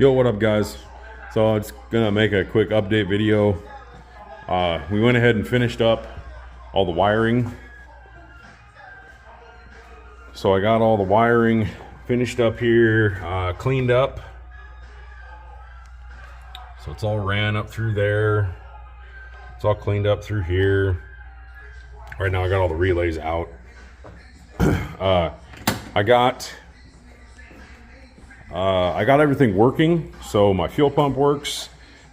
Yo, what up guys? So I'm just gonna make a quick update video. We went ahead and finished up all the wiring. So I got all the wiring finished up here, cleaned up. So it's all ran up through there. It's all cleaned up through here. Right now I got all the relays out. I got everything working. So my fuel pump works,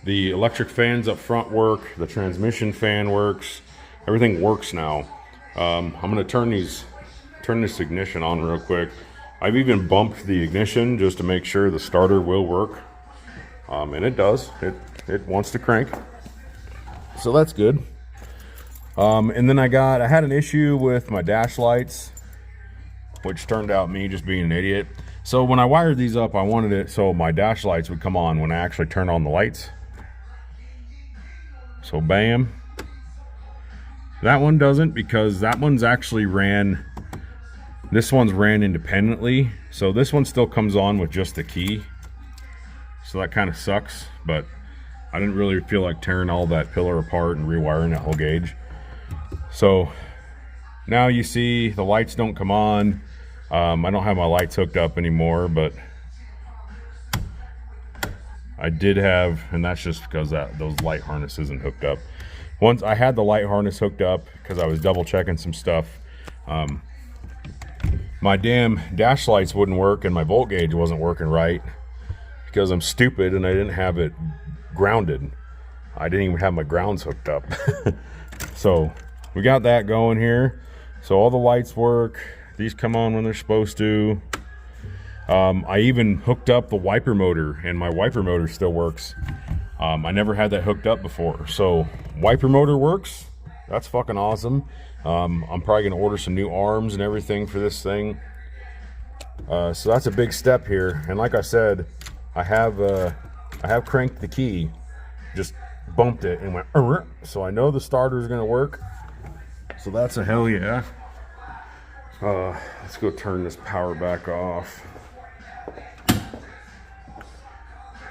the electric fans up front work, the transmission fan works, everything works now. I'm gonna turn this ignition on real quick. I've even bumped the ignition just to make sure the starter will work. And it does, it wants to crank. So that's good. And then I had an issue with my dash lights, which turned out me just being an idiot. So when I wired these up, I wanted it so my dash lights would come on when I actually turn on the lights. So bam. That one doesn't, because that one's actually this one's ran independently. So this one still comes on with just the key. So that kind of sucks, but I didn't really feel like tearing all that pillar apart and rewiring that whole gauge. So now you see the lights don't come on. I don't have my lights hooked up anymore, but I did have, and that's just because those light harness isn't hooked up. Once I had the light harness hooked up, because I was double checking some stuff, my damn dash lights wouldn't work and my volt gauge wasn't working right because I'm stupid and I didn't have it grounded. I didn't even have my grounds hooked up. So we got that going here. So all the lights work. These come on when they're supposed to. I even hooked up the wiper motor, and my wiper motor still works. I never had that hooked up before. So wiper motor works. That's fucking awesome. I'm probably gonna order some new arms and everything for this thing. So that's a big step here. And like I said, I have cranked the key, just bumped it and went, so I know the starter is gonna work. So that's a hell yeah. Let's go turn this power back off.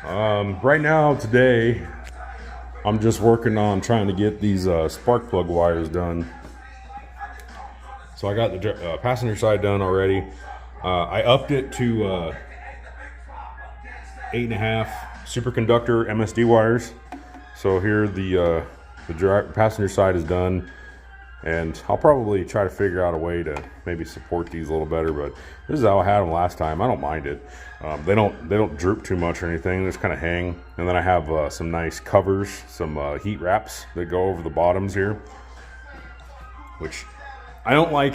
Right now, today, I'm just working on trying to get these spark plug wires done. So I got the passenger side done already. I upped it to 8.5 superconductor MSD wires. So here the passenger side is done. And I'll probably try to figure out a way to maybe support these a little better, but this is how I had them last time. I don't mind it. They don't droop too much or anything. They just kind of hang. And then I have some nice covers, some heat wraps that go over the bottoms here, which I don't like.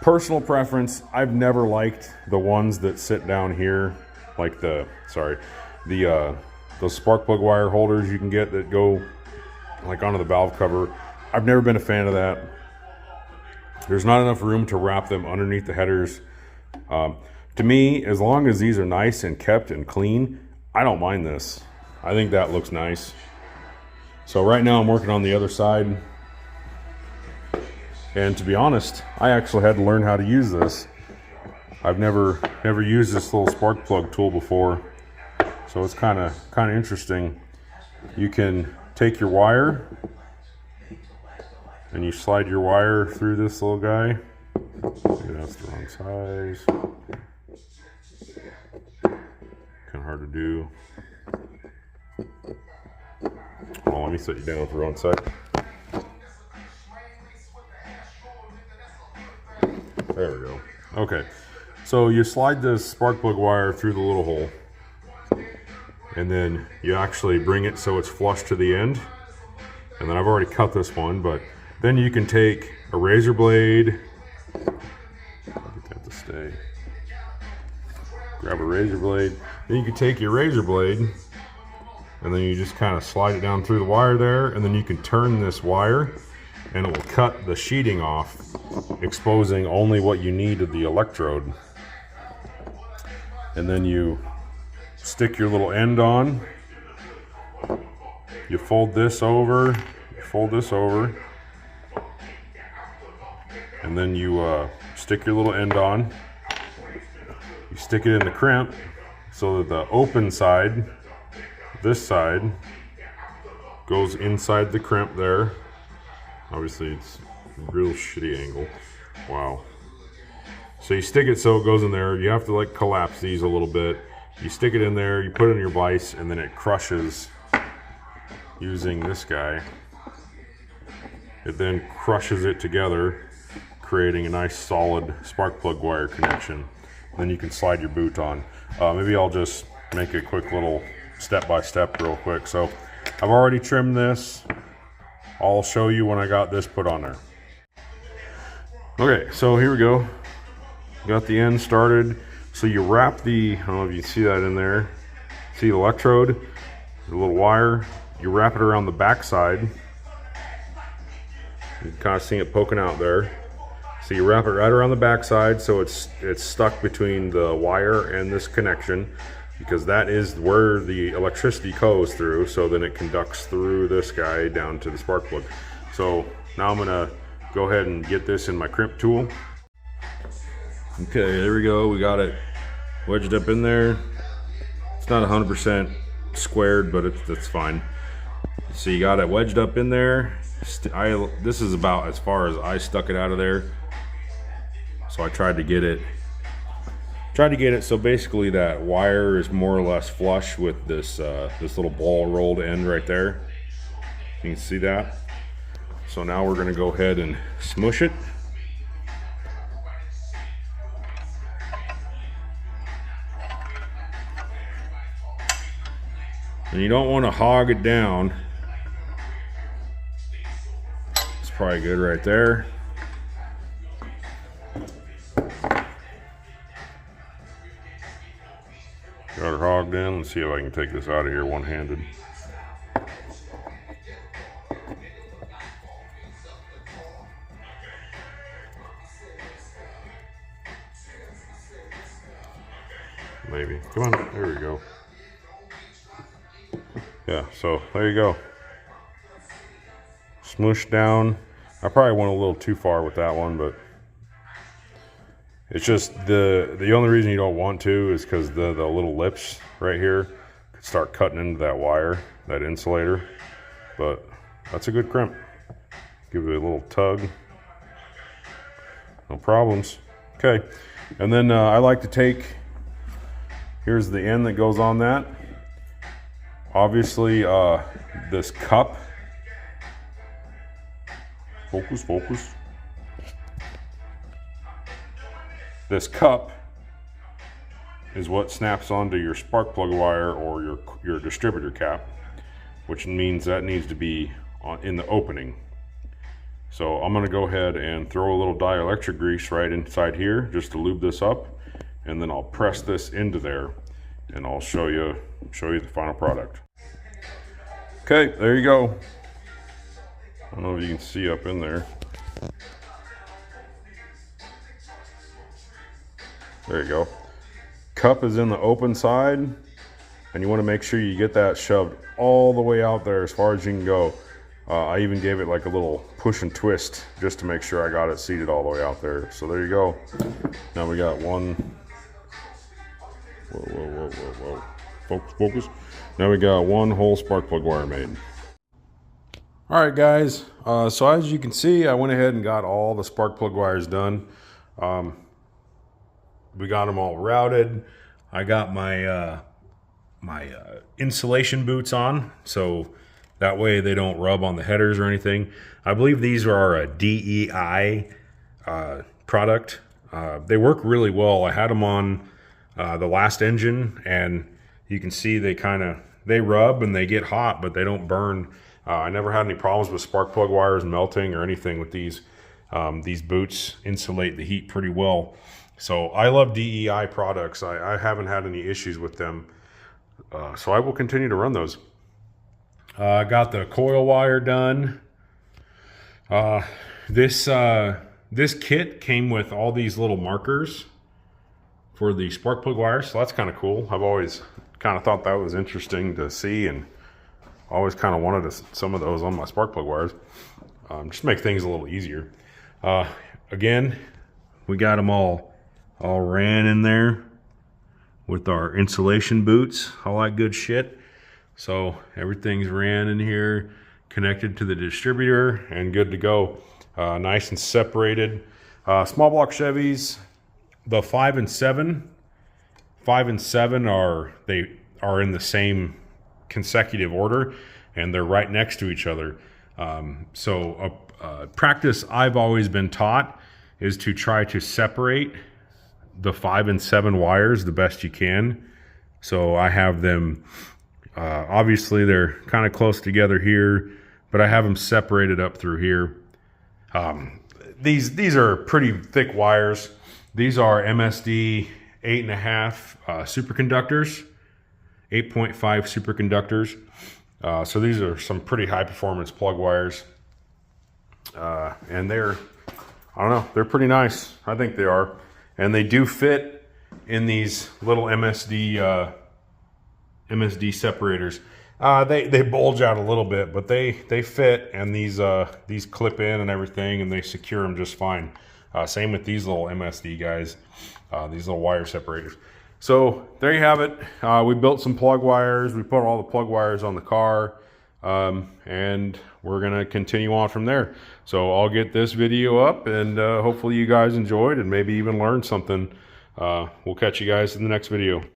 Personal preference, I've never liked the ones that sit down here, like those spark plug wire holders you can get that go like onto the valve cover. I've never been a fan of that. There's not enough room to wrap them underneath the headers. To me, as long as these are nice and kept and clean, I don't mind this. I think that looks nice. So right now I'm working on the other side. And to be honest, I actually had to learn how to use this. I've never used this little spark plug tool before. So it's kind of interesting. You can take your wire and you slide your wire through this little guy. Maybe that's the wrong size. Kind of hard to do. Hold on, let me set you down for one sec. There we go. Okay, so you slide this spark plug wire through the little hole, and then you actually bring it so it's flush to the end. And then I've already cut this one, but then you can take a razor blade. Got to stay. Grab a razor blade. Then you can take your razor blade, and then you just kind of slide it down through the wire there, and then you can turn this wire, and it will cut the sheeting off, exposing only what you need of the electrode. And then you stick your little end on. You fold this over. And then you stick your little end on. You stick it in the crimp, so that the open side, this side, goes inside the crimp there. Obviously it's a real shitty angle. Wow. So you stick it so it goes in there. You have to like collapse these a little bit. You stick it in there, you put it in your vise, and then it crushes using this guy. It then crushes it together, creating a nice solid spark plug wire connection. Then you can slide your boot on. Maybe I'll just make a quick little step-by-step real quick. So I've already trimmed this. I'll show you when I got this put on there. Okay, so here we go. Got the end started. So you wrap the, I don't know if you can see that in there. See the electrode, the little wire. You wrap it around the back side. You can kind of see it poking out there. So you wrap it right around the back side so it's stuck between the wire and this connection, because that is where the electricity goes through, so then it conducts through this guy down to the spark plug. So now I'm gonna go ahead and get this in my crimp tool. Okay, there we go. We got it wedged up in there. It's not 100% squared, but it's fine. So you got it wedged up in there. This is about as far as I stuck it out of there. So I tried to get it so basically that wire is more or less flush with this this little ball rolled end right there. You can see that. So now we're gonna go ahead and smush it. And you don't want to hog it down. It's probably good right there. Got her hogged in. Let's see if I can take this out of here one-handed. Maybe. Come on. There we go. Yeah, so there you go. Smoosh down. I probably went a little too far with that one, but it's just the only reason you don't want to is because the little lips right here could start cutting into that wire, that insulator. But that's a good crimp. Give it a little tug. No problems. Okay, and then I like to take, here's the end that goes on that. Obviously, this cup, focus. This cup is what snaps onto your spark plug wire or your distributor cap, which means that needs to be in the opening. So I'm gonna go ahead and throw a little dielectric grease right inside here just to lube this up, and then I'll press this into there and I'll show you the final product. Okay, there you go. I don't know if you can see up in there. There you go. Cup is in the open side, and you want to make sure you get that shoved all the way out there as far as you can go. I even gave it like a little push and twist just to make sure I got it seated all the way out there. So there you go. Now we got one. Whoa. Focus. Now we got one whole spark plug wire made. All right, guys. So as you can see, I went ahead and got all the spark plug wires done. We got them all routed. I got my insulation boots on, so that way they don't rub on the headers or anything. I believe these are a DEI product. They work really well. I had them on the last engine, and you can see they rub and they get hot, but they don't burn. I never had any problems with spark plug wires melting or anything with these. These boots insulate the heat pretty well. So I love DEI products. I haven't had any issues with them. So I will continue to run those. I got the coil wire done. This kit came with all these little markers for the spark plug wires, so that's kind of cool. I've always kind of thought that was interesting to see, and always kind of wanted some of those on my spark plug wires. Just make things a little easier. Again, we got them all ran in there. with our insulation boots, all that good shit. So everything's ran in here, connected to the distributor, and good to go. Nice and separated. Small block Chevys, the 5 and 7 are in the same consecutive order, and they're right next to each other. So practice I've always been taught is to try to separate the 5 and 7 wires the best you can. So I have them, obviously they're kind of close together here, but I have them separated up through here. These are pretty thick wires. These are MSD 8.5 superconductors, 8.5 superconductors. So these are some pretty high performance plug wires. And they're, I don't know, they're pretty nice. I think they are. And they do fit in these little MSD separators. They bulge out a little bit, but they fit, and these clip in and everything, and they secure them just fine. Same with these little MSD guys, these little wire separators. So there you have it. We built some plug wires. We put all the plug wires on the car, and we're gonna continue on from there. So I'll get this video up, and hopefully you guys enjoyed and maybe even learned something. We'll catch you guys in the next video.